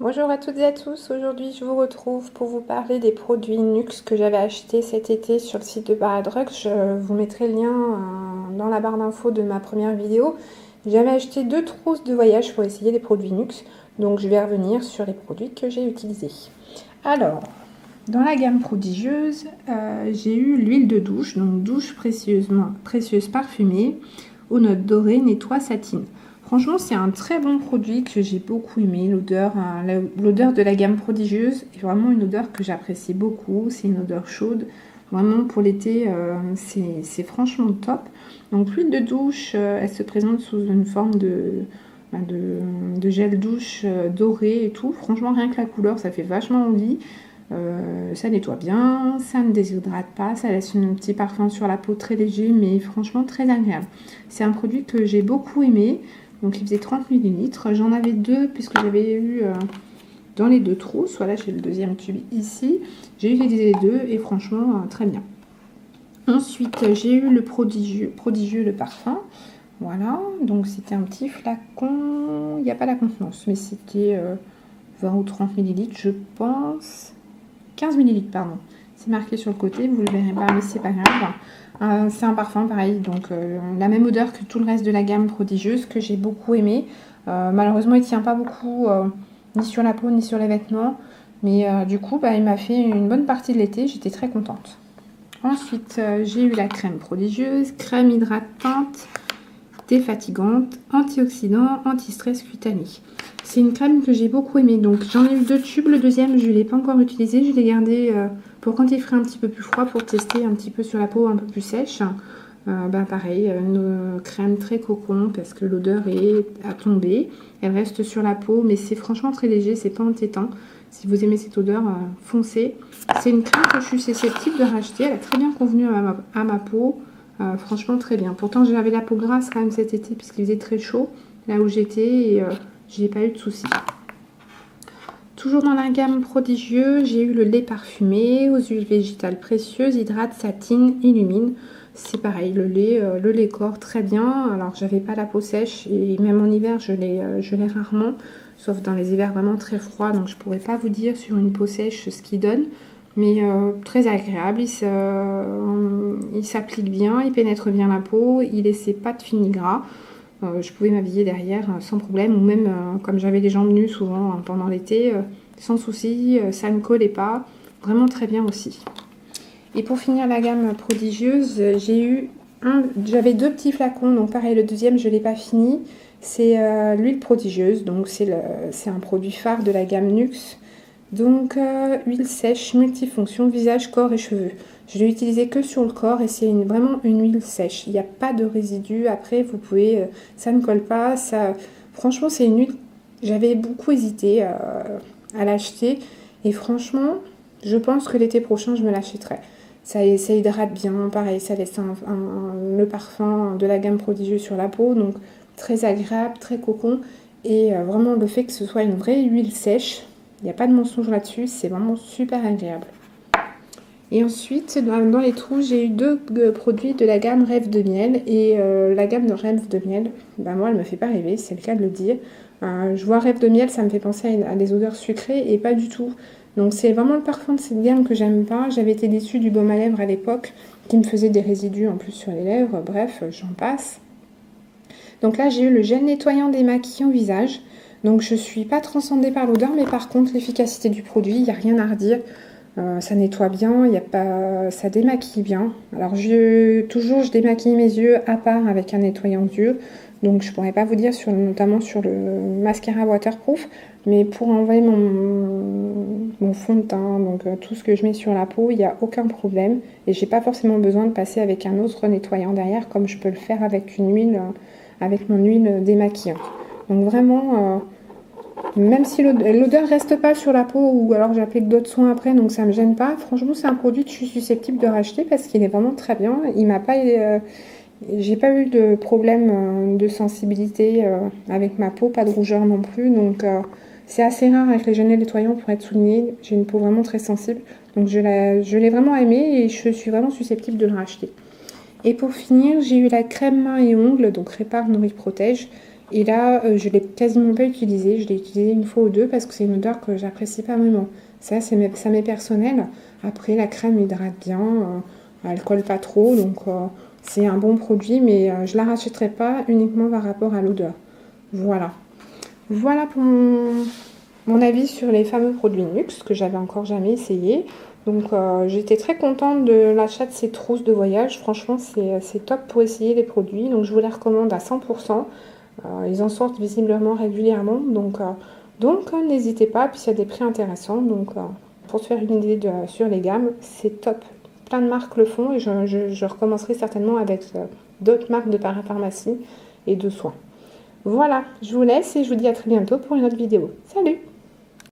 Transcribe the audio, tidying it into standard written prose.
Bonjour à toutes et à tous, aujourd'hui je vous retrouve pour vous parler des produits Nuxe que j'avais achetés cet été sur le site de Paradrug. Je vous mettrai le lien dans la barre d'infos de ma première vidéo. J'avais acheté 2 trousses de voyage pour essayer les produits Nuxe, donc je vais revenir sur les produits que j'ai utilisés. Alors, dans la gamme prodigieuse, j'ai eu l'huile de douche, donc douche précieuse parfumée, aux notes dorées, nettoie, satine. Franchement, c'est un très bon produit que j'ai beaucoup aimé. L'odeur de la gamme prodigieuse est vraiment une odeur que j'apprécie beaucoup. C'est une odeur chaude. Vraiment, pour l'été, c'est franchement top. Donc, l'huile de douche, elle se présente sous une forme de gel douche doré et tout. Franchement, rien que la couleur, ça fait vachement envie. Ça nettoie bien, ça ne déshydrate pas, ça laisse un petit parfum sur la peau très léger, mais franchement très agréable. C'est un produit que j'ai beaucoup aimé. Donc il faisait 30 ml. J'en avais 2 puisque j'avais eu dans les 2 trousses. Voilà, j'ai le deuxième tube ici. J'ai utilisé les 2 et franchement très bien. Ensuite, j'ai eu le prodigieux le parfum. Voilà, donc c'était un petit flacon. Il n'y a pas la contenance, mais c'était 20 ou 30 ml, je pense. 15 ml, pardon. C'est marqué sur le côté, vous ne le verrez pas, mais c'est pas grave. C'est un parfum pareil, donc la même odeur que tout le reste de la gamme prodigieuse que j'ai beaucoup aimé. Malheureusement, il ne tient pas beaucoup ni sur la peau ni sur les vêtements, mais du coup, il m'a fait une bonne partie de l'été. J'étais très contente. Ensuite, j'ai eu la crème prodigieuse, crème hydratante, défatigante, antioxydant, anti-stress cutané. C'est une crème que j'ai beaucoup aimée. Donc j'en ai eu 2 tubes. Le deuxième, je ne l'ai pas encore utilisé. Je l'ai gardé pour quand il ferait un petit peu plus froid, pour tester un petit peu sur la peau un peu plus sèche. Pareil, une crème très cocon parce que l'odeur est à tomber. Elle reste sur la peau, mais c'est franchement très léger, c'est pas entêtant. Si vous aimez cette odeur, foncez. C'est une crème que je suis susceptible de racheter. Elle a très bien convenu à ma peau. Franchement très bien. Pourtant j'avais la peau grasse quand même cet été puisqu'il faisait très chaud là où j'étais et j'ai pas eu de soucis. Toujours dans la gamme prodigieux, j'ai eu le lait parfumé aux huiles végétales précieuses, hydrate, satine, illumine. C'est pareil, le lait corps très bien. Alors j'avais pas la peau sèche et même en hiver je l'ai rarement, sauf dans les hivers vraiment très froids, donc je pourrais pas vous dire sur une peau sèche ce qu'il donne. Mais très agréable, il s'applique bien, il pénètre bien la peau, il laissait pas de fini gras. Je pouvais m'habiller derrière sans problème, ou même comme j'avais les jambes nues souvent pendant l'été, sans souci, ça ne collait pas. Vraiment très bien aussi. Et pour finir la gamme prodigieuse, j'avais 2 petits flacons, donc pareil, le deuxième je ne l'ai pas fini. C'est l'huile prodigieuse, donc c'est un produit phare de la gamme Nuxe. Donc, huile sèche, multifonction, visage, corps et cheveux. Je l'ai utilisé que sur le corps et c'est vraiment une huile sèche. Il n'y a pas de résidus. Après, vous pouvez... ça ne colle pas. Franchement, c'est une huile... J'avais beaucoup hésité à l'acheter. Et franchement, je pense que l'été prochain, je me l'achèterai. Ça hydrate bien. Pareil, ça laisse le parfum de la gamme prodigieuse sur la peau. Donc, très agréable, très cocon. Et vraiment, le fait que ce soit une vraie huile sèche... Il n'y a pas de mensonge là-dessus, c'est vraiment super agréable. Et ensuite, dans les trous, j'ai eu 2 produits de la gamme Rêve de Miel. Et la gamme de Rêve de Miel, moi, elle ne me fait pas rêver, c'est le cas de le dire. Je vois Rêve de Miel, ça me fait penser à des odeurs sucrées et pas du tout. Donc c'est vraiment le parfum de cette gamme que j'aime pas. J'avais été déçue du baume à lèvres à l'époque, qui me faisait des résidus en plus sur les lèvres. Bref, j'en passe. Donc là, j'ai eu le gel nettoyant démaquillant visage. Donc je ne suis pas transcendée par l'odeur, mais par contre l'efficacité du produit, il n'y a rien à redire. Ça nettoie bien, ça démaquille bien. Alors je démaquille mes yeux à part avec un nettoyant d'yeux. Donc je ne pourrais pas vous dire notamment sur le mascara waterproof. Mais pour enlever mon fond de teint, donc tout ce que je mets sur la peau, il n'y a aucun problème. Et j'ai pas forcément besoin de passer avec un autre nettoyant derrière comme je peux le faire avec une huile, avec mon huile démaquillante. Donc vraiment... même si l'odeur reste pas sur la peau ou alors j'applique d'autres soins après, donc ça me gêne pas. Franchement, c'est un produit que je suis susceptible de racheter parce qu'il est vraiment très bien. J'ai pas eu de problème de sensibilité avec ma peau, pas de rougeur non plus. Donc c'est assez rare avec les gels nettoyants pour être souligné. J'ai une peau vraiment très sensible, donc je l'ai vraiment aimé et je suis vraiment susceptible de le racheter. Et pour finir, j'ai eu la crème mains et ongles, donc Répare, Nourrit, Protège. Et là, je l'ai quasiment pas utilisé. Je l'ai utilisé une fois ou deux parce que c'est une odeur que j'apprécie pas vraiment. Ça m'est personnel. Après, la crème hydrate bien. Elle colle pas trop. Donc, c'est un bon produit. Mais je la rachèterai pas uniquement par rapport à l'odeur. Voilà. Voilà pour mon avis sur les fameux produits Nuxe que j'avais encore jamais essayé. Donc j'étais très contente de l'achat de ces trousses de voyage. Franchement, c'est top pour essayer les produits. Donc je vous les recommande à 100%. Ils en sortent visiblement régulièrement. Donc n'hésitez pas. Puis il y a des prix intéressants. Donc pour se faire une idée sur les gammes, c'est top. Plein de marques le font et je recommencerai certainement avec d'autres marques de parapharmacie et de soins. Voilà, je vous laisse et je vous dis à très bientôt pour une autre vidéo. Salut!